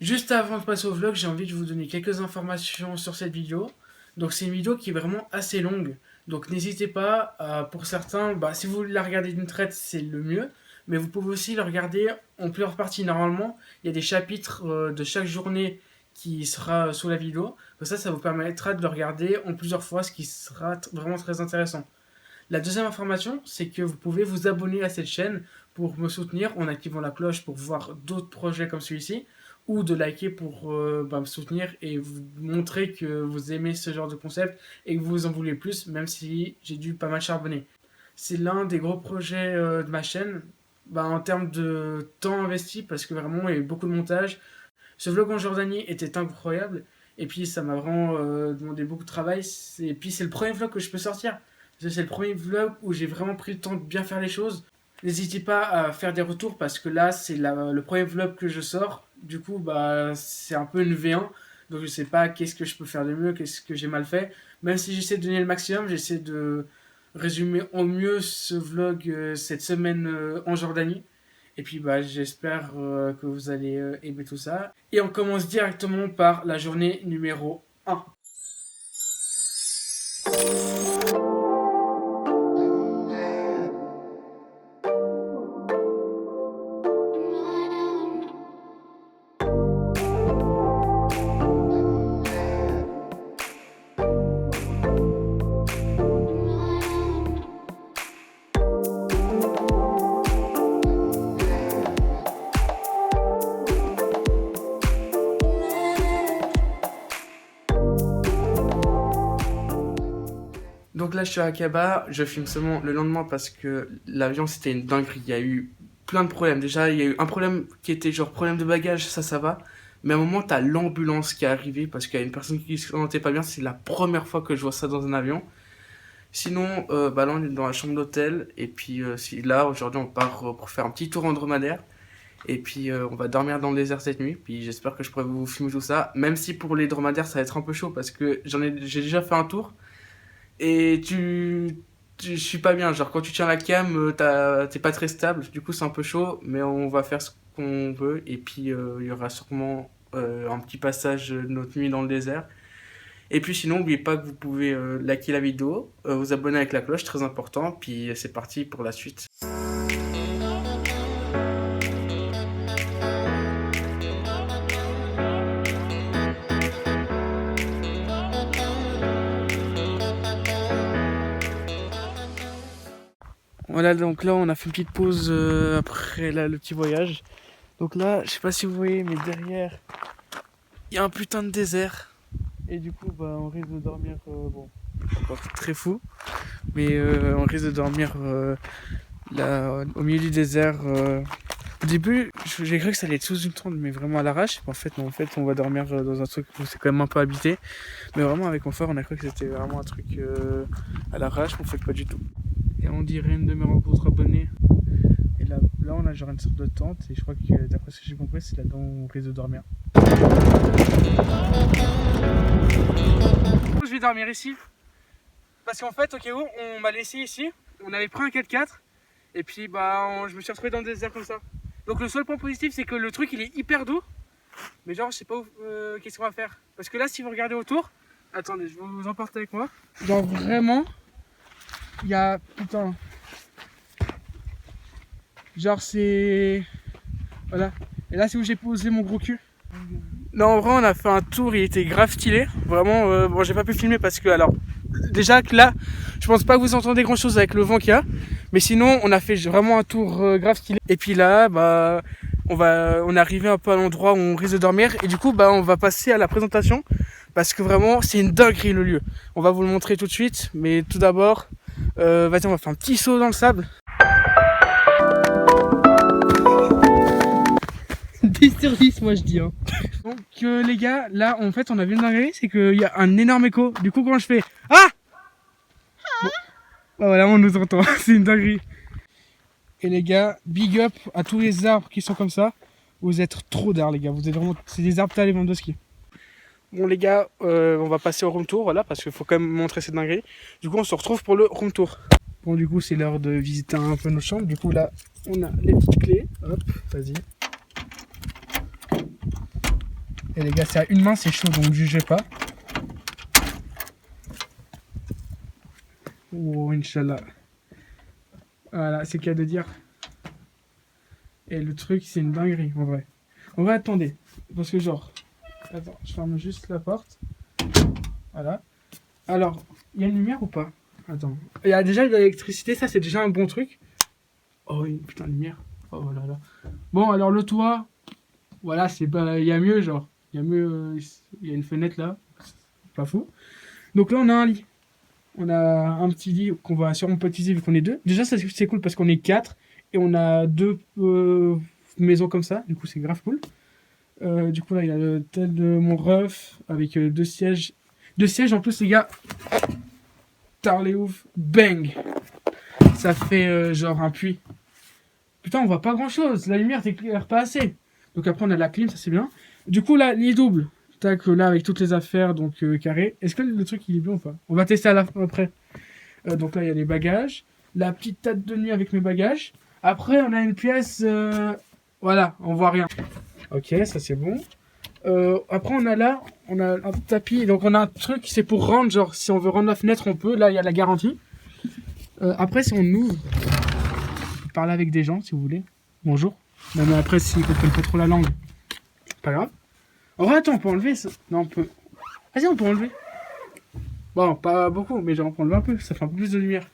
Juste avant de passer au vlog, j'ai envie de vous donner quelques informations sur cette vidéo. Donc c'est une vidéo qui est vraiment assez longue. Donc n'hésitez pas, pour certains, si vous la regardez d'une traite, c'est le mieux. Mais vous pouvez aussi la regarder en plusieurs parties. Normalement, il y a des chapitres de chaque journée qui sera sous la vidéo. Comme ça vous permettra de le regarder en plusieurs fois, ce qui sera vraiment très intéressant. La deuxième information, c'est que vous pouvez vous abonner à cette chaîne pour me soutenir en activant la cloche pour voir d'autres projets comme celui-ci, ou de liker pour me soutenir et vous montrer que vous aimez ce genre de concept et que vous en voulez plus, même si j'ai dû pas mal charbonner. C'est l'un des gros projets de ma chaîne, en termes de temps investi, parce que vraiment il y a eu beaucoup de montage. Ce vlog en Jordanie était incroyable, et puis ça m'a vraiment demandé beaucoup de travail, et puis c'est le premier vlog que je peux sortir. C'est le premier vlog où j'ai vraiment pris le temps de bien faire les choses. N'hésitez pas à faire des retours parce que là, c'est le premier vlog que je sors. Du coup, c'est un peu une V1. Donc, je sais pas qu'est-ce que je peux faire de mieux, qu'est-ce que j'ai mal fait. Même si j'essaie de donner le maximum, j'essaie de résumer au mieux ce vlog cette semaine en Jordanie. Et puis, j'espère que vous allez aimer tout ça. Et on commence directement par la journée numéro 1. Donc là, je suis à Aqaba, je filme seulement le lendemain parce que l'avion c'était une dinguerie. Il y a eu plein de problèmes. Déjà, il y a eu un problème qui était genre problème de bagages, ça va. Mais à un moment, t'as l'ambulance qui est arrivée parce qu'il y a une personne qui se sentait pas bien. C'est la première fois que je vois ça dans un avion. Sinon, là, on est dans la chambre d'hôtel. Et puis là, aujourd'hui, on part pour faire un petit tour en dromadaire. Et puis, on va dormir dans le désert cette nuit. Puis j'espère que je pourrai vous filmer tout ça. Même si pour les dromadaires, ça va être un peu chaud parce que j'ai déjà fait un tour. Et je suis pas bien, genre quand tu tiens la cam, t'es pas très stable, du coup c'est un peu chaud, mais on va faire ce qu'on veut, et puis il y aura sûrement un petit passage de notre nuit dans le désert. Et puis sinon, n'oubliez pas que vous pouvez liker la vidéo, vous abonner avec la cloche, très important, puis c'est parti pour la suite. Voilà, donc là on a fait une petite pause après le petit voyage. Donc là, je sais pas si vous voyez, mais derrière, il y a un putain de désert. Et du coup, on risque de dormir, encore très fou. Mais on risque de dormir là, au milieu du désert. Au début, j'ai cru que ça allait être sous une tente, mais vraiment à l'arrache. En fait, non, on va dormir dans un truc où c'est quand même un peu habité. Mais vraiment, avec confort, on a cru que c'était vraiment un truc à l'arrache, mais en fait, pas du tout. Et on dirait une demeure pour votre abonné. Et là, on a genre une sorte de tente. Et je crois que d'après ce que j'ai compris, c'est là-dedans où on risque de dormir. Je vais dormir ici. Parce qu'en fait, au cas où, on m'a laissé ici. On avait pris un 4x4. Et puis, je me suis retrouvé dans le désert comme ça. Donc, le seul point positif, c'est que le truc, il est hyper doux. Mais genre, je sais pas qu'est-ce qu'on va faire. Parce que là, si vous regardez autour. Attendez, je vais vous emporter avec moi. Genre, vraiment. Il y a... Putain. Genre c'est... Voilà. Et là c'est où j'ai posé mon gros cul. Non, en vrai on a fait un tour, il était grave stylé. Vraiment, j'ai pas pu filmer parce que alors... Déjà que là, je pense pas que vous entendez grand chose avec le vent qu'il y a. Mais sinon, on a fait vraiment un tour grave stylé. Et puis là, on est arrivé un peu à l'endroit où on risque de dormir. Et du coup, on va passer à la présentation. Parce que vraiment, c'est une dinguerie le lieu. On va vous le montrer tout de suite. Mais tout d'abord... vas-y, on va faire un petit saut dans le sable. 10 sur 10, moi je dis. Hein. Donc, les gars, là, en fait, on a vu une dinguerie, c'est qu'il y a un énorme écho. Du coup, quand je fais Ah bon. Voilà, on nous entend. C'est une dinguerie. Et les gars, big up à tous les arbres qui sont comme ça. Vous êtes trop d'arbres, les gars. Vous êtes vraiment. C'est des arbres talés de ski. Bon les gars, on va passer au room tour, voilà, parce qu'il faut quand même montrer cette dinguerie. Du coup on se retrouve pour le room tour. Bon du coup c'est l'heure de visiter un peu nos chambres. Du coup là on a les petites clés. Hop, vas-y. Et les gars, c'est à une main, c'est chaud, donc jugez pas. Oh, Inch'Allah. Voilà, c'est le cas de dire. Et le truc, c'est une dinguerie, en vrai. En vrai, attendez. Parce que genre... Attends, je ferme juste la porte. Voilà. Alors, il y a une lumière ou pas? Attends. Il y a déjà de l'électricité, ça c'est déjà un bon truc. Oh, une putain de lumière. Oh là là. Bon, alors le toit... Voilà, c'est pas... Il y a mieux, genre. Il y a mieux... Il y a une fenêtre là. C'est pas fou. Donc là, on a un lit. On a un petit lit qu'on va sûrement utiliser vu qu'on est deux. Déjà, ça c'est cool parce qu'on est quatre. Et on a deux maisons comme ça. Du coup, c'est grave cool. Du coup, là, il y a le tel de mon ref avec deux sièges. Deux sièges en plus, les gars. Tarlé ouf. Bang! Ça fait genre un puits. Putain, on voit pas grand chose. La lumière t'éclaire pas assez. Donc après, on a la clim, ça c'est bien. Du coup, là, lit double. Tac, là, avec toutes les affaires, donc carré. Est-ce que le truc il est bien ou pas? On va tester à la fin après. Donc là, il y a les bagages. La petite table de nuit avec mes bagages. Après, on a une pièce. Voilà, on voit rien. Ok, ça c'est bon. Après, on a un tapis. Donc, on a un truc, c'est pour rendre. Genre, si on veut rendre la fenêtre, on peut. Là, il y a la garantie. Après, si on ouvre, parler avec des gens, si vous voulez. Bonjour. Non, mais après, s'ils comprennent pas trop la langue, pas grave. En vrai, attends, on peut enlever ça. Non, on peut. Vas-y, on peut enlever. Bon, pas beaucoup, mais genre, on peut enlever un peu. Ça fait un peu plus de lumière.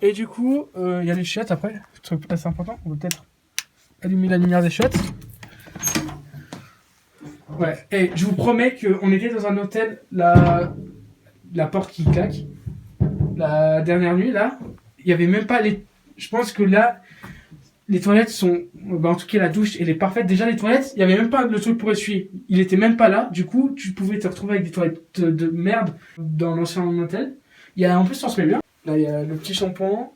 Et du coup, il y a les chiottes après. Truc assez important. On peut peut-être allumer la lumière des chiottes. Ouais, et je vous promets qu'on était dans un hôtel, la porte qui claque. La dernière nuit, là, il n'y avait même pas les. Je pense que là, les toilettes sont. Bah, en tout cas, la douche, elle est parfaite. Déjà, les toilettes, il n'y avait même pas le truc pour essuyer. Il était même pas là. Du coup, tu pouvais te retrouver avec des toilettes de merde dans l'ancien hôtel. Il y a en plus, on se met bien. Là, il y a le petit shampoing.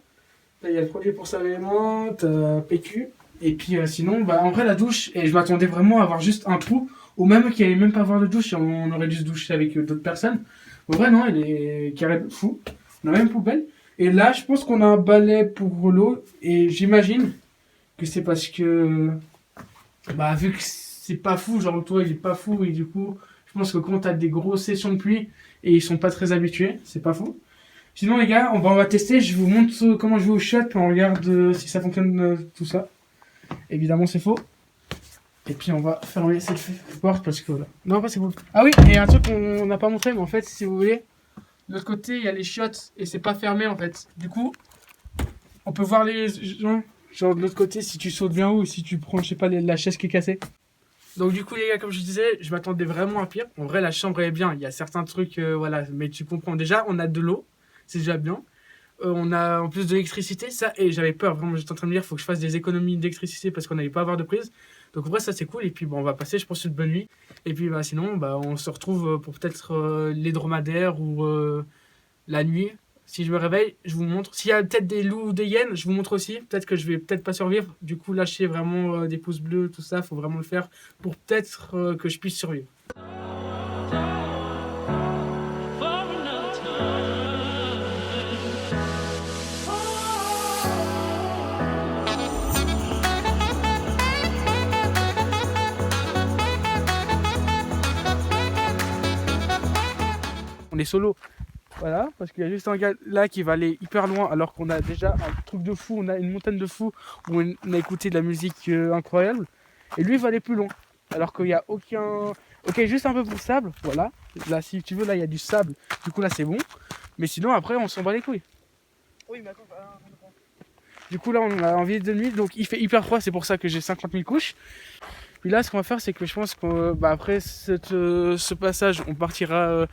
Là, il y a le produit pour se laver les mains. T'as PQ. Et puis, sinon, bah, en vrai, la douche, et je m'attendais vraiment à avoir juste un trou. Ou même qu'il n'y allait même pas avoir de douche. Et on aurait dû se doucher avec d'autres personnes. En vrai, non, elle est carré fou. On a même une poubelle. Et là, je pense qu'on a un balai pour l'eau. Et j'imagine que c'est parce que, bah, vu que c'est pas fou, genre le toit il est pas fou, et du coup, je pense que quand t'as des grosses sessions de pluie et ils sont pas très habitués, c'est pas fou. Sinon, les gars, on va tester. Je vous montre comment jouer au shot, puis on regarde si ça fonctionne tout ça. Évidemment, c'est faux. Et puis, on va fermer cette porte parce que là. Non, pas c'est cool. Ah oui, et un truc qu'on n'a pas montré, mais en fait, si vous voulez. De l'autre côté, il y a les chiottes et c'est pas fermé en fait. Du coup, on peut voir les gens, genre de l'autre côté, si tu sautes bien haut ou si tu prends, je sais pas, la chaise qui est cassée. Donc du coup, les gars, comme je disais, je m'attendais vraiment à pire. En vrai, la chambre est bien. Il y a certains trucs, voilà, mais tu comprends. Déjà, on a de l'eau, c'est déjà bien. On a en plus de l'électricité, ça, et j'avais peur, vraiment, j'étais en train de me dire, faut que je fasse des économies d'électricité parce qu'on n'allait pas avoir de prise. Donc en vrai, ça c'est cool, et puis bon, on va passer, je pense, une bonne nuit. Et puis bah, sinon, bah, on se retrouve pour peut-être les dromadaires ou la nuit. Si je me réveille, je vous montre. S'il y a peut-être des loups ou des hyènes, je vous montre aussi. Peut-être que je vais peut-être pas survivre. Du coup, lâcher vraiment des pouces bleus, tout ça, faut vraiment le faire pour peut-être que je puisse survivre. On est solo. Voilà, parce qu'il y a juste un gars là qui va aller hyper loin alors qu'on a déjà un truc de fou, on a une montagne de fou où on a écouté de la musique incroyable. Et lui il va aller plus loin. Alors qu'il n'y a aucun... Ok, juste un peu pour le sable, voilà. Là, si tu veux, là il y a du sable. Du coup là c'est bon. Mais sinon après on s'en bat les couilles. Oui, mais attends, du coup là on a envie de nuit, donc il fait hyper froid, c'est pour ça que j'ai 50 000 couches. Puis là ce qu'on va faire c'est que je pense qu'après ce passage on partira...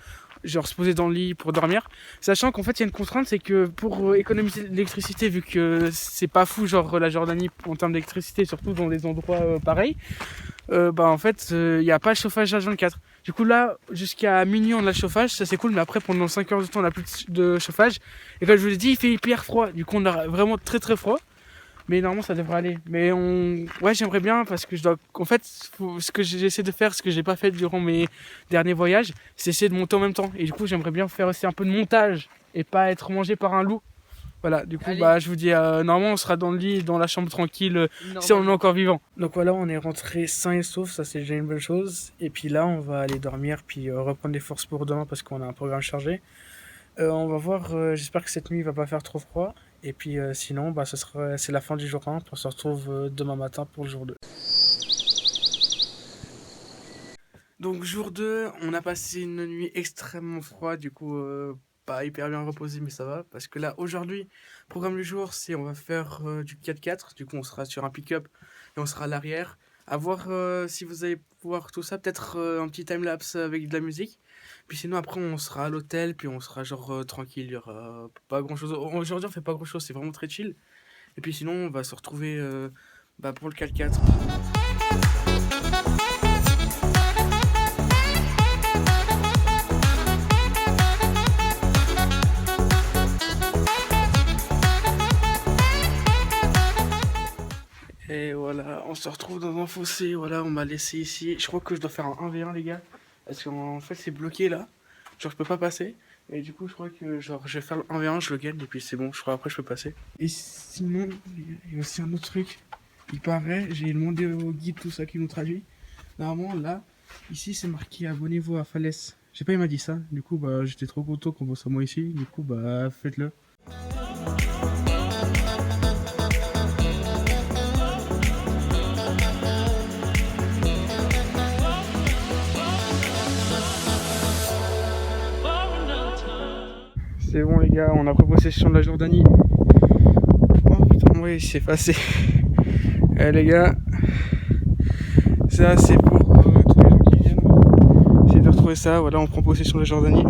genre se poser dans le lit pour dormir, sachant qu'en fait il y a une contrainte, c'est que pour économiser l'électricité, vu que c'est pas fou genre la Jordanie en termes d'électricité, surtout dans des endroits pareils, bah en fait il n'y a pas le chauffage H24. Du coup là jusqu'à minuit on a le chauffage, ça c'est cool, mais après pendant 5 heures de temps on n'a plus de chauffage, et comme je vous l'ai dit il fait hyper froid, du coup on a vraiment très très froid. Mais normalement ça devrait aller. Mais ouais, j'aimerais bien parce que je dois. En fait, ce que j'essaie de faire, ce que j'ai pas fait durant mes derniers voyages, c'est essayer de monter en même temps. Et du coup, j'aimerais bien faire aussi un peu de montage et pas être mangé par un loup. Voilà, du coup, Allez. bah, je vous dis, normalement, on sera dans le lit, dans la chambre tranquille, si on est encore vivant. Donc voilà, on est rentré sain et sauf, ça c'est déjà une bonne chose. Et puis là, on va aller dormir, puis reprendre des forces pour demain parce qu'on a un programme chargé. On va voir, j'espère que cette nuit il va pas faire trop froid. Et puis sinon, bah, c'est la fin du jour 1, puis on se retrouve demain matin pour le jour 2. Donc jour 2, on a passé une nuit extrêmement froide, du coup pas hyper bien reposé, mais ça va. Parce que là, aujourd'hui, programme du jour, c'est on va faire du 4x4, du coup on sera sur un pick-up et on sera à l'arrière. À voir si vous allez pouvoir tout ça, peut-être un petit time-lapse avec de la musique. Puis sinon après on sera à l'hôtel, puis on sera genre tranquille, il y aura pas grand-chose. Aujourd'hui on fait pas grand-chose, c'est vraiment très chill. Et puis sinon on va se retrouver bah, pour le 4x4. Et voilà, on se retrouve dans un fossé, voilà, on m'a laissé ici. Je crois que je dois faire un 1v1 les gars, parce qu'en fait c'est bloqué là, genre je peux pas passer. Et du coup je crois que genre je vais faire le 1v1, je le gagne et puis c'est bon, je crois après je peux passer. Et sinon, il y a aussi un autre truc, il paraît, j'ai demandé au guide tout ça qui nous traduit. Normalement là, ici c'est marqué abonnez-vous à Falès. Je sais pas, il m'a dit ça, du coup bah j'étais trop content qu'on bosse à moi ici, du coup bah faites-le. C'est bon les gars, on a pris possession de la Jordanie. Oh putain, oui, c'est passé. Les gars, ça c'est pour tous les gens qui viennent. Essayer de retrouver ça, voilà, on prend possession de la Jordanie.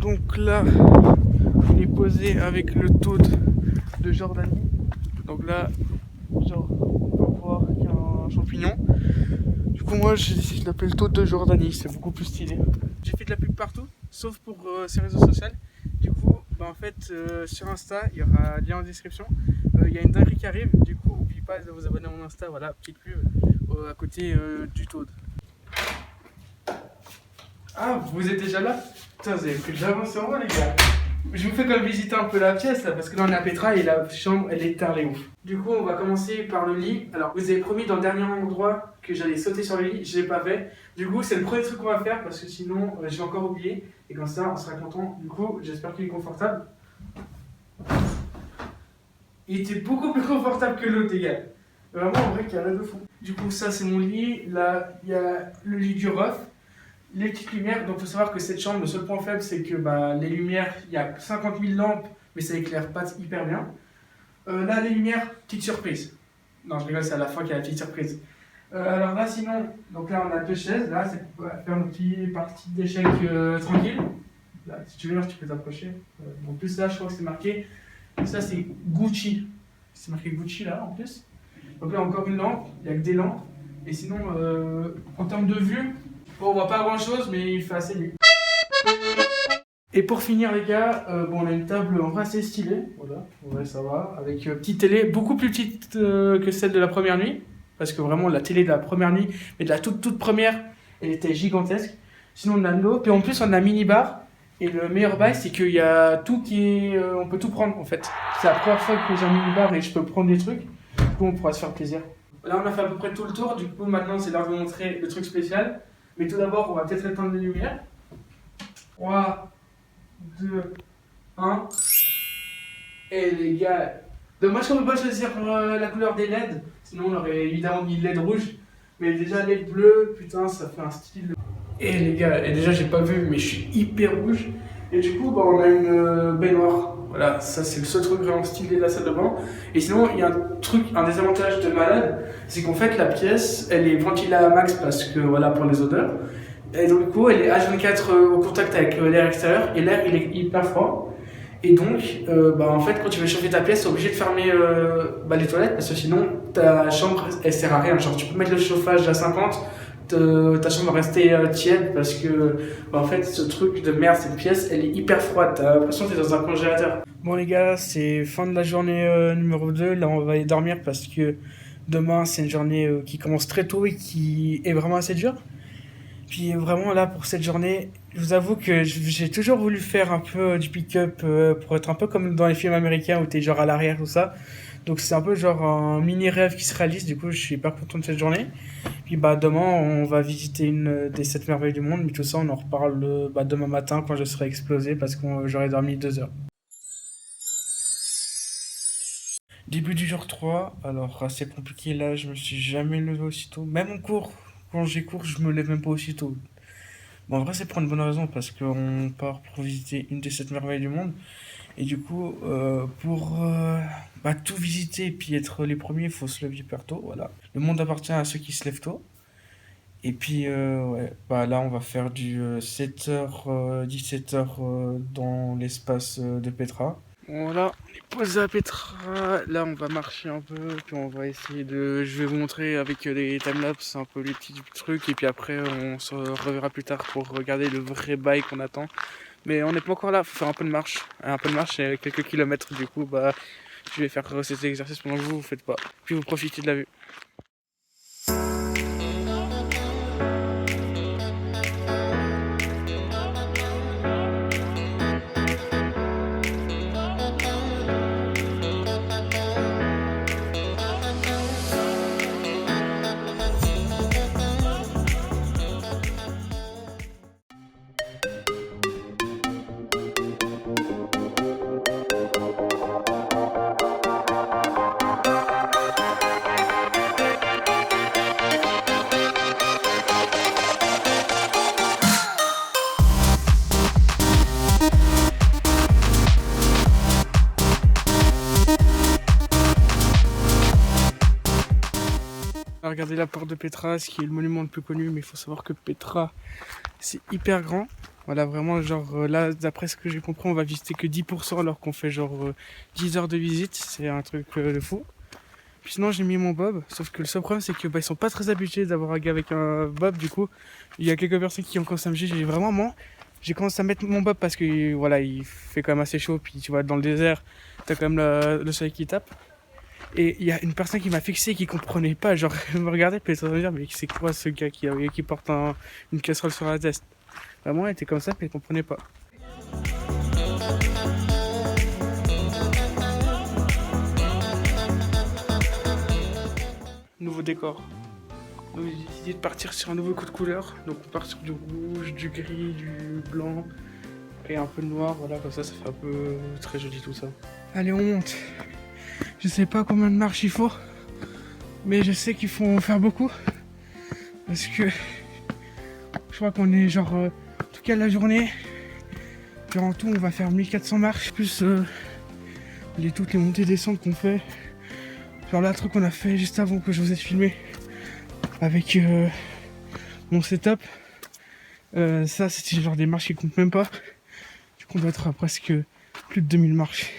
Donc là, on est posé avec le taude de Jordanie. Donc là, genre, on va voir qu'il y a un champignon. Du coup, moi, j'ai décidé de l'appeler le taude de Jordanie, c'est beaucoup plus stylé. J'ai fait de la pub partout, sauf pour ces réseaux sociaux. Du coup, bah, en fait, sur Insta, il y aura un lien en description. Il y a une dinguerie qui arrive, du coup, n'oubliez pas de vous abonner à mon Insta, voilà, petite pub à côté du taude. Ah, vous êtes déjà là? Putain, vous avez pris de l'avance sur moi, les gars. Je vous fais comme visiter un peu la pièce, là, parce que là, on est à Petra et la chambre, elle est tard, les ouf. Du coup, on va commencer par le lit. Alors, vous avez promis dans le dernier endroit que j'allais sauter sur le lit, je l'ai pas fait. Du coup, c'est le premier truc qu'on va faire, parce que sinon, je vais encore oublier. Et comme ça, on sera content. Du coup, j'espère qu'il est confortable. Il était beaucoup plus confortable que l'autre, les gars. Vraiment, en vrai, qu'il y a là de fond. Du coup, ça, c'est mon lit. Là, il y a le lit du ref. Les petites lumières, donc il faut savoir que cette chambre, le seul point faible, c'est que bah, les lumières, il y a 50 000 lampes, mais ça éclaire pas hyper bien. Là, les lumières, petite surprise. Non, je rigole, c'est à la fin qu'il y a la petite surprise. Alors là, sinon, donc là, on a deux chaises. Là, c'est pour faire nos petites parties d'échecs tranquilles. Là, si tu veux, tu peux t'approcher. En plus, là, je crois que c'est marqué. Ça, c'est Gucci. C'est marqué Gucci là, en plus. Donc là, encore une lampe. Il n'y a que des lampes. Et sinon, en termes de vue, bon, on voit pas grand chose, mais il fait assez nuit. Et pour finir, les gars, bon, on a une table en vrai assez stylée. Voilà, ouais, ça va. Avec petite télé, beaucoup plus petite que celle de la première nuit. Parce que vraiment, la télé de la première nuit, mais de la toute première, elle était gigantesque. Sinon, on a de l'eau. Puis en plus, on a un mini-bar. Et le meilleur bail, c'est qu'il y a tout qui est. On peut tout prendre en fait. C'est la première fois que j'ai un mini-bar et je peux prendre des trucs. Du coup, on pourra se faire plaisir. Là, on a fait à peu près tout le tour. Du coup, maintenant, c'est l'heure de vous montrer le truc spécial. Mais tout d'abord, on va peut-être éteindre les lumières. 3, 2, 1. Et les gars, dommage qu'on ne peut pas choisir la couleur des LED. Sinon, on aurait évidemment mis LED rouge. Mais déjà, LED bleu, putain, ça fait un style. Et les gars, et déjà, j'ai pas vu, mais je suis hyper rouge. Et du coup, bah, on a une baignoire. Voilà, ça c'est le seul truc vraiment stylé de la salle de bain. Et sinon, il y a un désavantage de malade, c'est qu'en fait la pièce, elle est ventilée à max parce que voilà pour les odeurs. Et donc du coup, elle est H24 au contact avec l'air extérieur et l'air il est hyper froid. Et donc, bah, en fait, quand tu veux chauffer ta pièce, t'es obligé de fermer bah, les toilettes parce que sinon ta chambre elle sert à rien. Genre tu peux mettre le chauffage à 50 ta chambre va rester tiède parce que bah, en fait ce truc de merde, cette pièce, elle est hyper froide. T'as l'impression que t'es dans un congélateur. Bon les gars, c'est fin de la journée numéro 2. Là on va aller dormir parce que demain c'est une journée qui commence très tôt et qui est vraiment assez dure. Puis vraiment là pour cette journée, je vous avoue que j'ai toujours voulu faire un peu du pick-up pour être un peu comme dans les films américains où t'es genre à l'arrière tout ça. Donc c'est un peu genre un mini rêve qui se réalise, du coup je suis hyper content de cette journée. Puis bah demain on va visiter une des 7 merveilles du monde, mais tout ça on en reparle bah, demain matin quand je serai explosé parce que j'aurai dormi 2 heures. Début du jour 3, alors assez compliqué là, je me suis jamais levé aussitôt. Même en cours, quand j'ai cours, je me lève même pas aussitôt. Bon, en vrai, c'est pour une bonne raison, parce qu'on part pour visiter une des 7 merveilles du monde. Et du coup, pour bah, tout visiter et puis être les premiers, il faut se lever hyper tôt. Voilà. Le monde appartient à ceux qui se lèvent tôt. Et puis, ouais, bah, là, on va faire du 7h, 17h dans l'espace de Petra. Voilà, on est posé à Petra. Là, on va marcher un peu, puis on va essayer de. Je vais vous montrer avec les timelapses un peu les petits trucs, et puis après, on se reverra plus tard pour regarder le vrai bail qu'on attend. Mais on n'est pas encore là, faut faire un peu de marche. Un peu de marche et quelques kilomètres, du coup, bah, je vais faire cet exercice pendant que vous faites pas. Puis vous profitez de la vue. Regardez la porte de Petra, ce qui est le monument le plus connu, mais il faut savoir que Petra, c'est hyper grand. Voilà, vraiment, genre là, d'après ce que j'ai compris, on va visiter que 10% alors qu'on fait genre 10 heures de visite. C'est un truc de fou. Puis sinon, j'ai mis mon bob, sauf que le seul problème, c'est que bah, ils sont pas très habitués d'avoir un gars avec un bob. Du coup, il y a quelques personnes qui ont commencé à me dire, j'ai commencé à mettre mon bob parce que voilà, il fait quand même assez chaud. Puis tu vois, dans le désert, t'as quand même le soleil qui tape. Et il y a une personne qui m'a fixé qui comprenait pas, genre elle me regardait puis elle me dire mais c'est quoi ce gars qui porte une casserole sur la tête. Vraiment elle était comme ça puis elle comprenait pas. Nouveau décor. Donc j'ai décidé de partir sur un nouveau coup de couleur. Donc on part sur du rouge, du gris, du blanc et un peu de noir, voilà comme ça fait un peu très joli tout ça. Allez on monte. Je sais pas combien de marches il faut, mais je sais qu'il faut en faire beaucoup. Parce que je crois qu'on est genre, en tout cas la journée, genre en tout on va faire 1400 marches, plus toutes les montées et descentes qu'on fait. Genre là, le truc qu'on a fait juste avant que je vous ai filmé avec mon setup, ça c'était genre des marches qui comptent même pas. Du coup on doit être à presque plus de 2000 marches.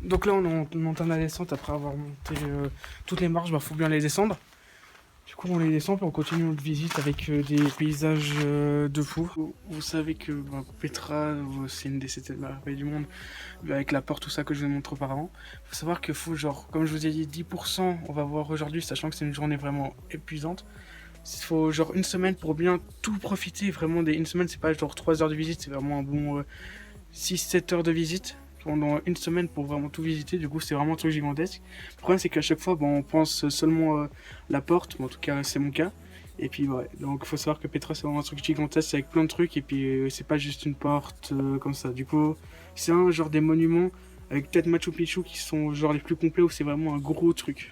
Donc là on entame la descente après avoir monté toutes les marches, bah faut bien les descendre. Du coup on les descend puis on continue notre visite avec des paysages de fou. Vous savez que bah, Petra c'est une des 7 merveilles du monde, avec la porte tout ça que je vous ai montré auparavant. Faut savoir qu'il faut genre, comme je vous ai dit, 10% on va voir aujourd'hui, sachant que c'est une journée vraiment épuisante. Il faut genre une semaine pour bien tout profiter, vraiment une semaine c'est pas genre 3 heures de visite, c'est vraiment un bon 6-7 heures de visite pendant une semaine pour vraiment tout visiter. Du coup c'est vraiment un truc gigantesque. Le problème c'est qu'à chaque fois on pense seulement la porte, en tout cas c'est mon cas. Et puis ouais, donc il faut savoir que Petra c'est vraiment un truc gigantesque avec plein de trucs et puis c'est pas juste une porte comme ça. Du coup c'est un genre des monuments avec peut-être Machu Picchu qui sont genre les plus complets où c'est vraiment un gros truc.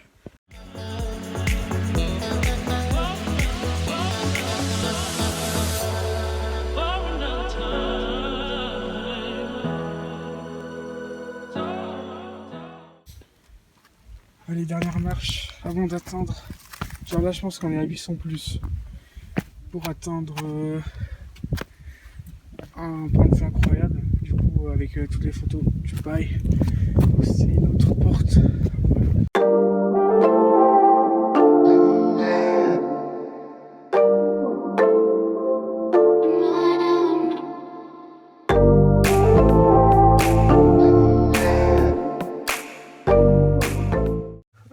Les dernières marches avant d'atteindre. Genre là, je pense qu'on est à 800 plus pour atteindre un point de vue incroyable. Du coup, avec toutes les photos du bail, c'est notre porte.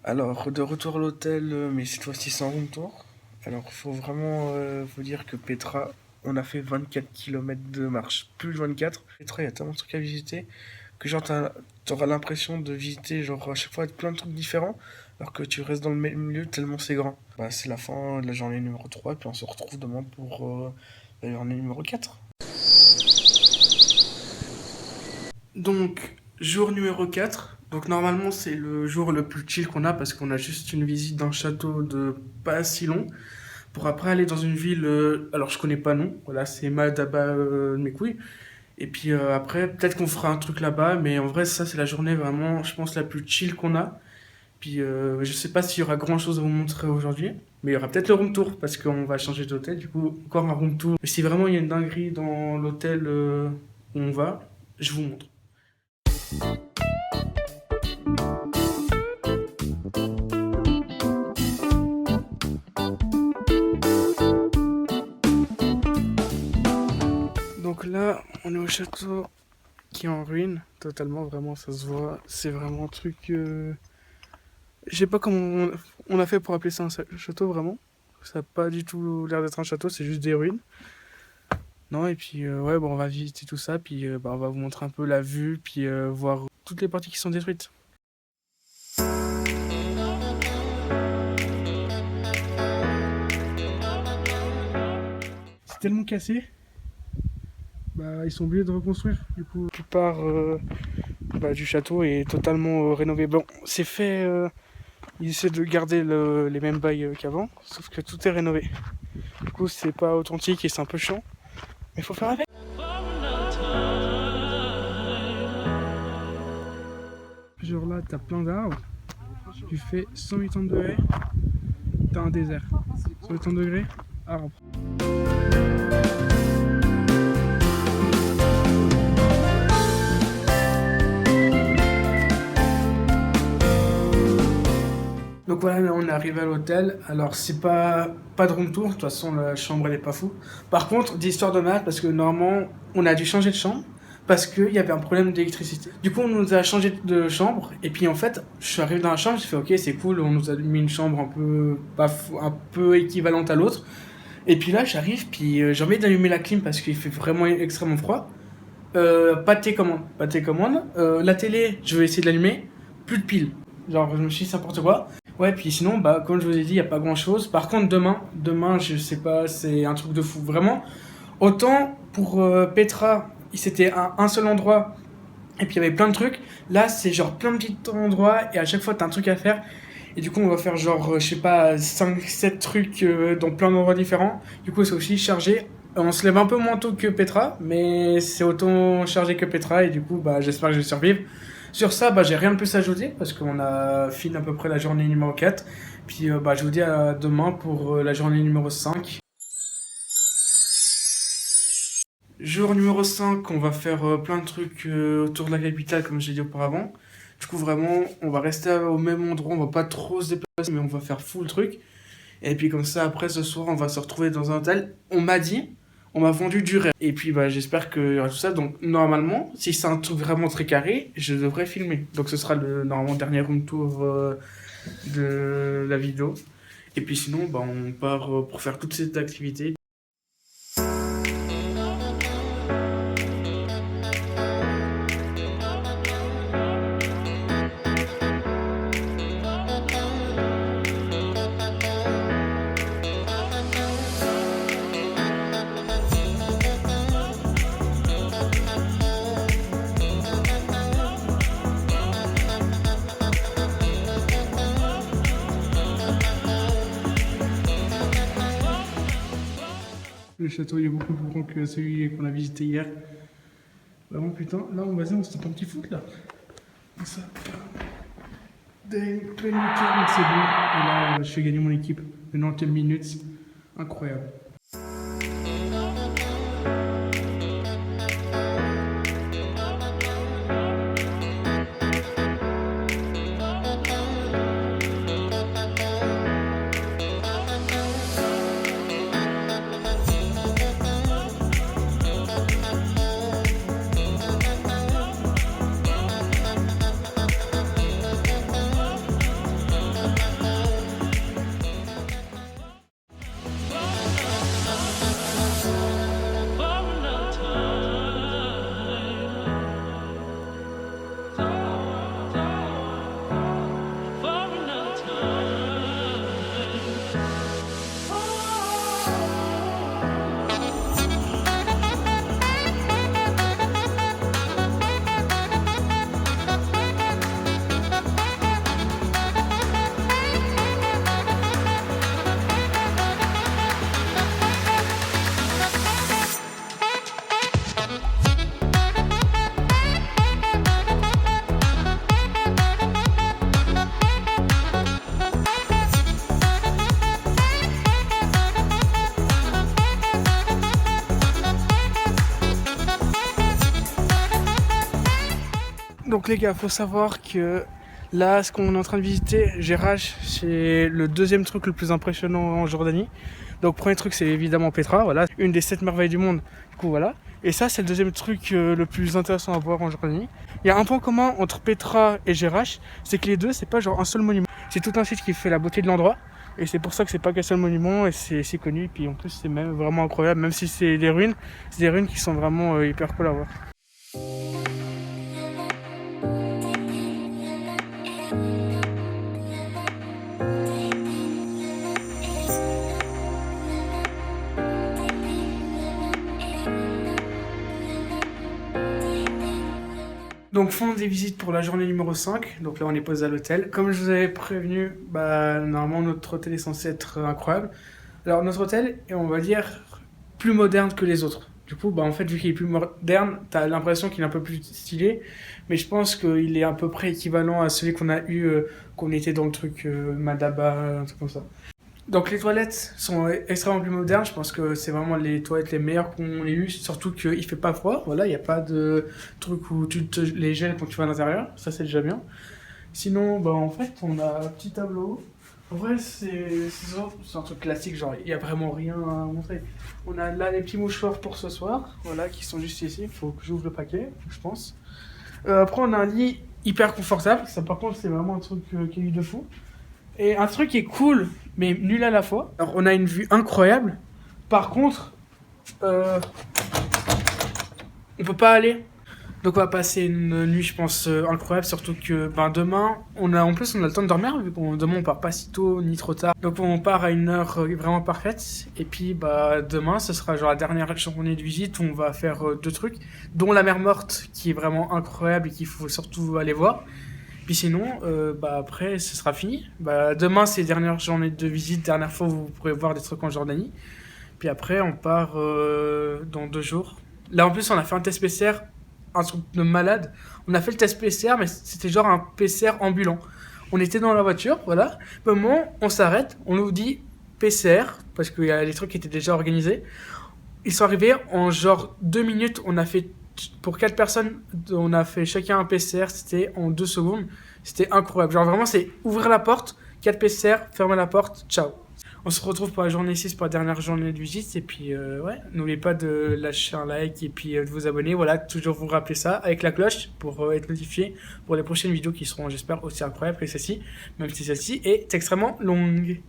Alors, de retour à l'hôtel, mais cette fois-ci sans room tour. Alors, il faut vraiment vous dire que Petra, on a fait 24 km de marche, plus de 24. Petra, il y a tellement de trucs à visiter que genre t'auras l'impression de visiter genre à chaque fois plein de trucs différents, alors que tu restes dans le même lieu tellement c'est grand. Bah, c'est la fin de la journée numéro 3, puis on se retrouve demain pour la journée numéro 4. Donc, jour numéro 4. Donc, normalement, c'est le jour le plus chill qu'on a parce qu'on a juste une visite d'un château de pas si long. Pour après aller dans une ville, alors je connais pas non, voilà, c'est Madaba mes couilles. Et puis après, peut-être qu'on fera un truc là-bas, mais en vrai, ça, c'est la journée vraiment, je pense, la plus chill qu'on a. Puis je sais pas s'il y aura grand-chose à vous montrer aujourd'hui, mais il y aura peut-être le room tour parce qu'on va changer d'hôtel, du coup, encore un room tour. Mais si vraiment il y a une dinguerie dans l'hôtel où on va, je vous montre. Donc là, on est au château qui est en ruine, totalement, vraiment, ça se voit. C'est vraiment un truc. Je sais pas comment on a fait pour appeler ça un château, vraiment. Ça n'a pas du tout l'air d'être un château, c'est juste des ruines. Non, et puis, ouais, bon, on va visiter tout ça, puis bah, on va vous montrer un peu la vue, puis voir toutes les parties qui sont détruites. C'est tellement cassé. Bah, ils sont obligés de reconstruire. Du coup, la plupart bah, du château est totalement rénové. Bon, c'est fait. Ils essaient de garder les mêmes bails qu'avant, sauf que tout est rénové. Du coup, c'est pas authentique et c'est un peu chiant. Mais faut faire avec. Genre là, t'as plein d'arbres. Tu fais 180 degrés, t'as un désert. 180 degrés, arbre. Donc voilà, on est arrivé à l'hôtel. Alors c'est pas de room tour, de toute façon la chambre elle est pas fou. Par contre, d'histoire de merde, parce que normalement on a dû changer de chambre parce qu'il y avait un problème d'électricité. Du coup on nous a changé de chambre et puis en fait je suis arrivé dans la chambre, j'ai fait ok c'est cool, on nous a mis une chambre un peu un peu équivalente à l'autre. Et puis là j'arrive puis j'ai envie d'allumer la clim parce qu'il fait vraiment extrêmement froid. Pas de télécommande, pas de télécommande. La télé, je vais essayer de l'allumer, plus de piles. Genre je me suis dit n'importe quoi. Ouais, puis sinon, bah, comme je vous ai dit, il n'y a pas grand chose. Par contre, demain, je sais pas, c'est un truc de fou. Vraiment, autant pour Petra, c'était un seul endroit, et puis il y avait plein de trucs. Là, c'est genre plein de petits endroits, et à chaque fois, t'as un truc à faire. Et du coup, on va faire genre, je sais pas, 5-7 trucs dans plein d'endroits différents. Du coup, c'est aussi chargé. On se lève un peu moins tôt que Petra, mais c'est autant chargé que Petra, et du coup, bah, j'espère que je vais survivre. Sur ça, bah, j'ai rien de plus à ajouter parce qu'on a fini à peu près la journée numéro 4. Puis bah, je vous dis à demain pour la journée numéro 5. Jour numéro 5, on va faire plein de trucs autour de la capitale comme j'ai dit auparavant. Du coup, vraiment, on va rester au même endroit, on va pas trop se déplacer, mais on va faire full truc. Et puis comme ça, après ce soir, on va se retrouver dans un hôtel. On m'a vendu du rêve. Et puis bah, j'espère qu'il y aura tout ça. Donc normalement, si c'est un truc vraiment très carré, je devrais filmer. Donc ce sera le normalement dernier room tour de la vidéo. Et puis sinon, bah, on part pour faire toute cette activité. Le château il est beaucoup plus grand que celui qu'on a visité hier. Vraiment putain, là on va dire on se tape un petit foot là. Comme ça. Dang, 20 turns, c'est bon. Et là, je fais gagner mon équipe. 90 minutes. Incroyable. Donc les gars, faut savoir que là, ce qu'on est en train de visiter, Jerash, c'est le deuxième truc le plus impressionnant en Jordanie. Donc premier truc, c'est évidemment Petra, voilà, une des 7 merveilles du monde. Du coup voilà. Et ça, c'est le deuxième truc le plus intéressant à voir en Jordanie. Il y a un point commun entre Petra et Jerash, c'est que les deux, c'est pas genre un seul monument. C'est tout un site qui fait la beauté de l'endroit. Et c'est pour ça que c'est pas qu'un seul monument et c'est si connu. Et puis en plus, c'est même vraiment incroyable, même si c'est des ruines qui sont vraiment hyper cool à voir. Donc fin des visites pour la journée numéro 5, donc là on est posé à l'hôtel. Comme je vous avais prévenu, normalement notre hôtel est censé être incroyable. Alors notre hôtel est, on va dire, plus moderne que les autres. Du coup, en fait, vu qu'il est plus moderne, t'as l'impression qu'il est un peu plus stylé, mais je pense qu'il est à peu près équivalent à celui qu'on a eu, qu'on était dans le truc Madaba, un truc comme ça. Donc les toilettes sont extrêmement plus modernes, je pense que c'est vraiment les toilettes les meilleures qu'on ait eues, surtout qu'il fait pas froid, voilà, il n'y a pas de truc où tu te les gèles quand tu vas à l'intérieur, ça c'est déjà bien. Sinon, en fait, on a un petit tableau. En vrai, c'est un truc classique, genre il n'y a vraiment rien à montrer. On a là les petits mouchoirs pour ce soir, voilà, qui sont juste ici, il faut que j'ouvre le paquet, je pense. Après, on a un lit hyper confortable, ça par contre c'est vraiment un truc qui est de fou. Et un truc qui est cool, mais nul à la fois. Alors, on a une vue incroyable. Par contre, on peut pas aller. Donc, on va passer une nuit, je pense, incroyable. Surtout que demain, en plus, on a le temps de dormir. Vu qu'on demain, on part pas si tôt ni trop tard. Donc, on part à une heure vraiment parfaite. Et puis, demain, ce sera genre la dernière journée de visite où on va faire 2 trucs, dont la mer morte, qui est vraiment incroyable et qu'il faut surtout aller voir. Puis sinon, après, ce sera fini. Demain, c'est dernière journée de visite, dernière fois où vous pourrez voir des trucs en Jordanie. Puis après, on part dans 2 jours. Là, en plus, on a fait un test PCR, un truc de malade. On a fait le test PCR, mais c'était genre un PCR ambulant. On était dans la voiture, voilà. Au moment, on s'arrête, on nous dit PCR, parce qu'il y a les trucs qui étaient déjà organisés. Ils sont arrivés en genre 2 minutes, on a fait... Pour 4 personnes, on a fait chacun un PCR, c'était en 2 secondes. C'était incroyable. Genre vraiment, c'est ouvrir la porte, 4 PCR, fermer la porte, ciao. On se retrouve pour la journée 6, pour la dernière journée de visite. Et puis, n'oubliez pas de lâcher un like et puis de vous abonner. Voilà, toujours vous rappeler ça avec la cloche pour être notifié pour les prochaines vidéos qui seront, j'espère, aussi incroyables que celle-ci. Même si celle-ci est extrêmement longue.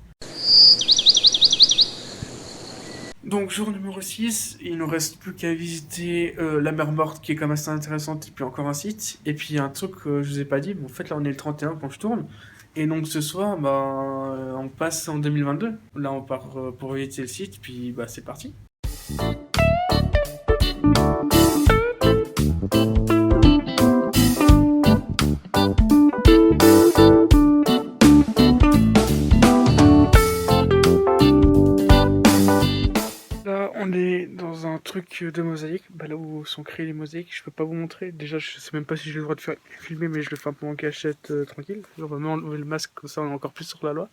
Donc jour numéro 6, il nous reste plus qu'à visiter la mer morte qui est quand même assez intéressante et puis encore un site. Et puis un truc que je vous ai pas dit, en fait là on est le 31 quand je tourne. Et donc ce soir, on passe en 2022. Là on part pour visiter le site, puis c'est parti. On est dans un truc truc de mosaïque, bah là où sont créées les mosaïques, je peux pas vous montrer. Déjà, je sais même pas si j'ai le droit de filmer, mais je le fais un peu en cachette tranquille. On va même enlever le masque, comme ça on est encore plus sur la loi.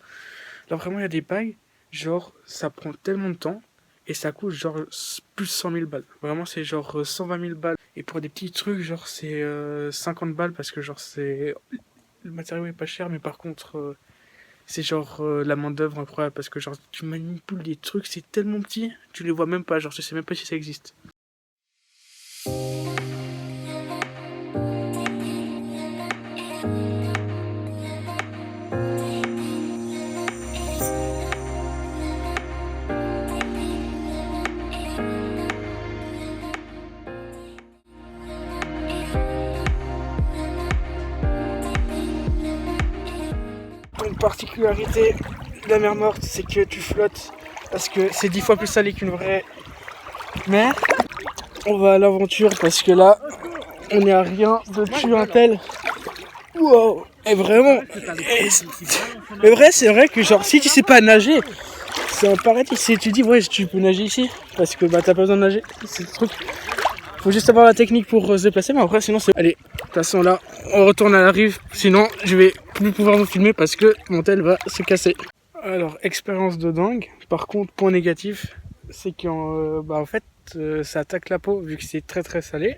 Là vraiment, il y a des bagues, genre ça prend tellement de temps et ça coûte genre plus de 100 000 balles. Vraiment, c'est genre 120 000 balles. Et pour des petits trucs, genre c'est 50 balles parce que genre c'est. Le matériau est pas cher, mais par contre. C'est genre la main-d'œuvre incroyable parce que genre tu manipules des trucs, c'est tellement petit, tu les vois même pas, genre je sais même pas si ça existe. Une particularité de la mer Morte, c'est que tu flottes parce que c'est 10 fois plus salé qu'une vraie mer. On va à l'aventure parce que là, on est à rien de tuer un tel. Wow. Et vraiment, mais vrai, c'est vrai que genre si tu sais pas nager, c'est un paradis. Si tu dis ouais, tu peux nager ici parce que bah t'as pas besoin de nager, c'est le truc. Faut juste avoir la technique pour se déplacer, mais après sinon c'est. Allez, de toute façon là, on retourne à la rive, sinon je vais plus pouvoir vous filmer parce que mon tel va se casser. Alors, expérience de dingue. Par contre, point négatif, c'est qu'en en fait, ça attaque la peau vu que c'est très très salé.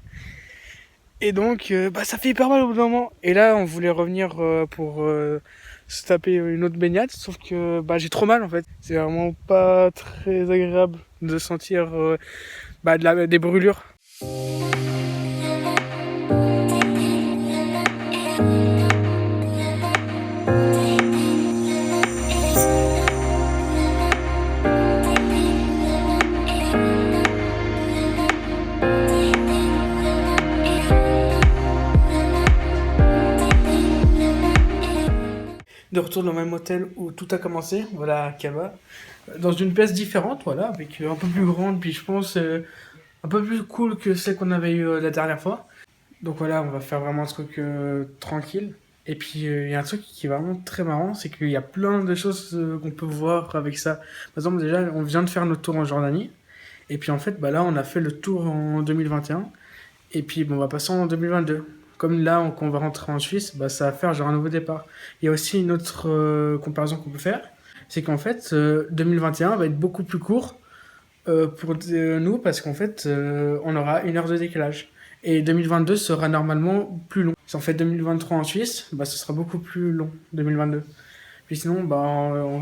Et donc, ça fait hyper mal au bout d'un moment. Et là, on voulait revenir pour se taper une autre baignade, sauf que j'ai trop mal en fait. C'est vraiment pas très agréable de sentir des brûlures. De retour dans le même hôtel où tout a commencé, voilà, à Kaba, dans une pièce différente, voilà, avec un peu plus grande, puis je pense un peu plus cool que celle qu'on avait eue la dernière fois. Donc voilà, on va faire vraiment un truc tranquille. Et puis il y a un truc qui est vraiment très marrant, c'est qu'il y a plein de choses qu'on peut voir avec ça. Par exemple, déjà, on vient de faire notre tour en Jordanie. Et puis en fait, là, on a fait le tour en 2021. Et puis on va passer en 2022. Comme là, qu'on va rentrer en Suisse, ça va faire genre un nouveau départ. Il y a aussi une autre comparaison qu'on peut faire, c'est qu'en fait, 2021 va être beaucoup plus court pour nous parce qu'en fait, on aura 1 heure de décalage. Et 2022 sera normalement plus long. Si on fait 2023 en Suisse, ce sera beaucoup plus long, 2022. Puis sinon,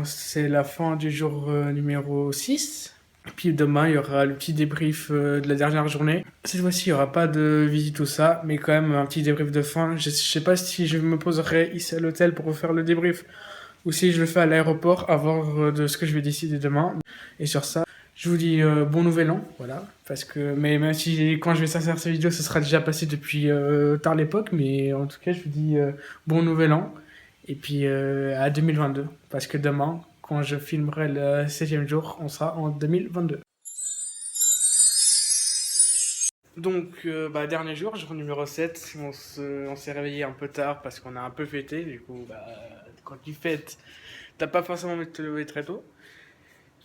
c'est la fin du jour numéro 6. Et puis demain, il y aura le petit débrief de la dernière journée. Cette fois-ci, il n'y aura pas de visite, tout ça, mais quand même un petit débrief de fin. Je sais pas si je me poserai ici à l'hôtel pour faire le débrief ou si je le fais à l'aéroport, à voir de ce que je vais décider demain. Et sur ça, je vous dis bon nouvel an, voilà. Parce que, mais même si quand je vais sortir cette vidéo, ce sera déjà passé depuis tard l'époque, mais en tout cas, je vous dis bon nouvel an. Et puis à 2022, parce que demain, quand je filmerai le 7e jour, on sera en 2022. Donc, dernier jour, jour numéro 7, on s'est réveillé un peu tard parce qu'on a un peu fêté. Du coup, quand tu fêtes, t'as pas forcément envie de te lever très tôt.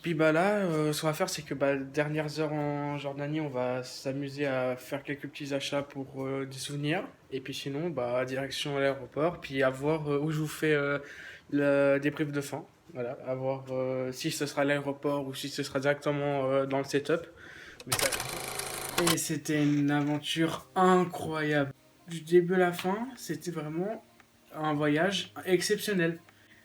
Puis là, ce qu'on va faire, c'est que dernières heures en Jordanie, on va s'amuser à faire quelques petits achats pour des souvenirs. Et puis sinon, direction à l'aéroport. Puis à voir où je vous fais le débrief de fin. Voilà, à voir si ce sera à l'aéroport ou si ce sera directement dans le setup. Et c'était une aventure incroyable. Du début à la fin, c'était vraiment un voyage exceptionnel.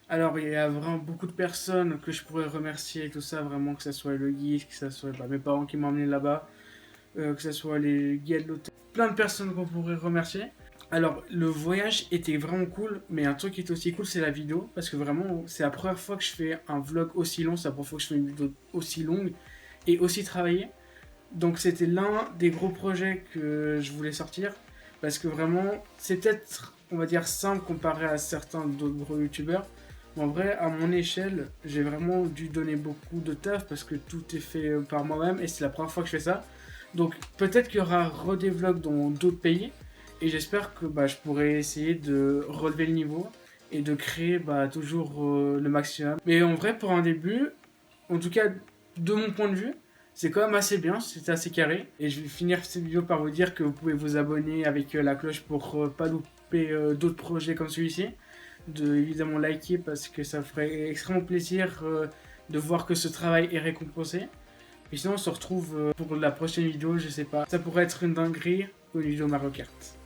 Alors, il y a vraiment beaucoup de personnes que je pourrais remercier et tout ça, vraiment, que ce soit le guide, que ce soit mes parents qui m'ont emmené là-bas, que ce soit les guides de l'hôtel. Plein de personnes qu'on pourrait remercier. Alors, le voyage était vraiment cool, mais un truc qui était aussi cool, c'est la vidéo, parce que vraiment, c'est la première fois que je fais un vlog aussi long, c'est la première fois que je fais une vidéo aussi longue et aussi travaillée. Donc c'était l'un des gros projets que je voulais sortir, parce que vraiment, c'est peut-être, on va dire, simple comparé à certains d'autres gros youtubeurs. Mais en vrai, à mon échelle, j'ai vraiment dû donner beaucoup de taf, parce que tout est fait par moi-même, et c'est la première fois que je fais ça. Donc peut-être qu'il y aura des vlogs dans d'autres pays, et j'espère que je pourrai essayer de relever le niveau, et de créer toujours le maximum. Mais en vrai, pour un début, en tout cas de mon point de vue, c'est quand même assez bien, c'est assez carré. Et je vais finir cette vidéo par vous dire que vous pouvez vous abonner avec la cloche pour pas louper d'autres projets comme celui-ci. De évidemment liker parce que ça ferait extrêmement plaisir de voir que ce travail est récompensé. Et sinon on se retrouve pour la prochaine vidéo, je sais pas. Ça pourrait être une dinguerie ou une vidéo Mario Kart.